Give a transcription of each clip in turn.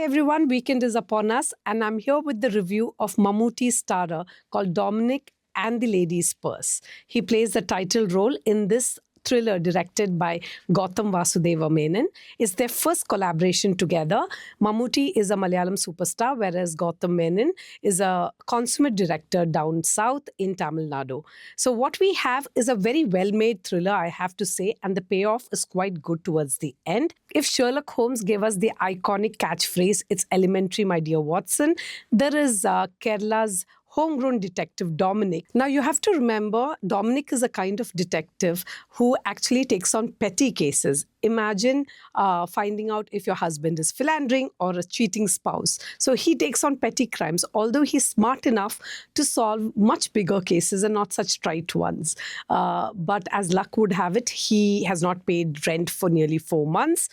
Hi everyone, weekend is upon us and I'm here with the review of Mammootty starrer called Dominic and the Lady's Purse. He plays the title role in this thriller directed by Gautam Vasudeva Menon. It's their first collaboration together. Mammootty is a Malayalam superstar, whereas Gautam Menon is a consummate director down south in Tamil Nadu. So what we have is a very well-made thriller, I have to say, and the payoff is quite good towards the end. If Sherlock Holmes gave us the iconic catchphrase, "It's elementary, my dear Watson," there is Kerala's homegrown detective Dominic. Now you have to remember, Dominic is a kind of detective who actually takes on petty cases. Imagine finding out if your husband is philandering or a cheating spouse. So he takes on petty crimes, although he's smart enough to solve much bigger cases and not such trite ones. But as luck would have it, he has not paid rent for nearly 4 months.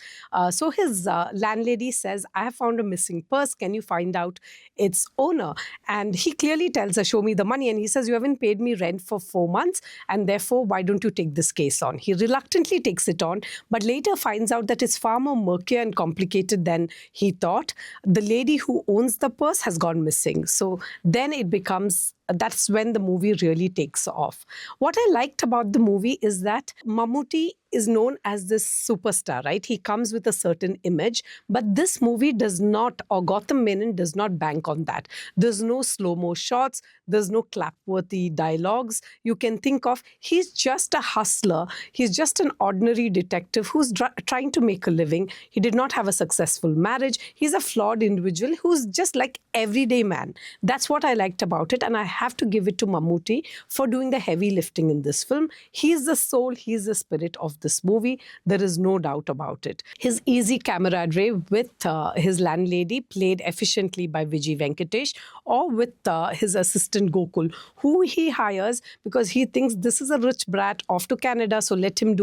So his landlady says, "I have found a missing purse. Can you find out its owner?" And he clearly tells her, "Show me the money." And he says, "You haven't paid me rent for 4 months, and therefore, why don't you take this case on?" He reluctantly takes it on, but later finds out that it's far more murky and complicated than he thought. The lady who owns the purse has gone missing. So then it becomes, that's when the movie really takes off. What I liked about the movie is that Mammootty is known as this superstar, right? He comes with a certain image, but this movie does not, or Gautam Menon does not bank on that. There's no slow-mo shots, there's no clap-worthy dialogues you can think of. He's just a hustler. He's just an ordinary detective who's trying to make a living. He did not have a successful marriage. He's a flawed individual who's just like everyday man. That's what I liked about it, and I have to give it to Mammootty for doing the heavy lifting in this film. He's the soul, he's the spirit of this movie. There is no doubt about it. His easy camaraderie with his landlady, played efficiently by Vijay Venkatesh, or with his assistant Gokul, who he hires because he thinks this is a rich brat off to Canada, so let him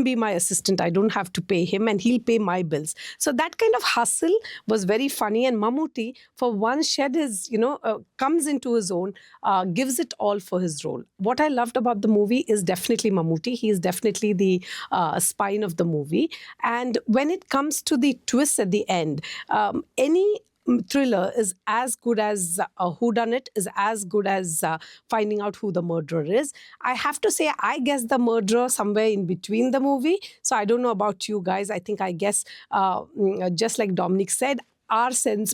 be my assistant. I don't have to pay him and he'll pay my bills. So that kind of hustle was very funny, and Mammootty, for once, shed his, comes into his own, gives it all for his role. What I loved about the movie is definitely Mammootty. He is definitely the spine of the movie. And when it comes to the twist at the end, any thriller is as good as a whodunit, is as good as finding out who the murderer is. I have to say, I guess the murderer somewhere in between the movie. So I don't know about you guys. I think I guess, just like Dominic said,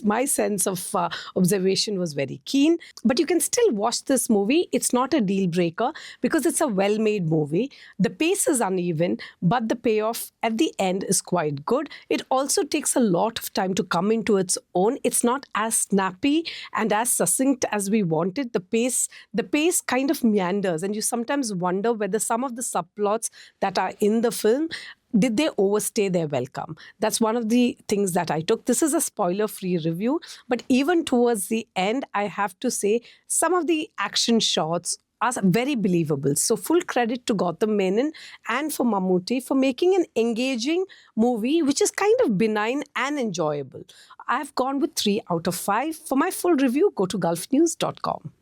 my sense of observation was very keen. But you can still watch this movie. It's not a deal breaker because it's a well-made movie. The pace is uneven, but the payoff at the end is quite good. It also takes a lot of time to come into its own. It's not as snappy and as succinct as we wanted. The pace kind of meanders, and you sometimes wonder whether some of the subplots that are in the film, did they overstay their welcome? That's one of the things that I took. This is a spoiler-free review, but even towards the end, I have to say some of the action shots are very believable. So full credit to Gautam Menon and for Mammootty for making an engaging movie which is kind of benign and enjoyable. I've gone with 3 out of 5. For my full review, go to gulfnews.com.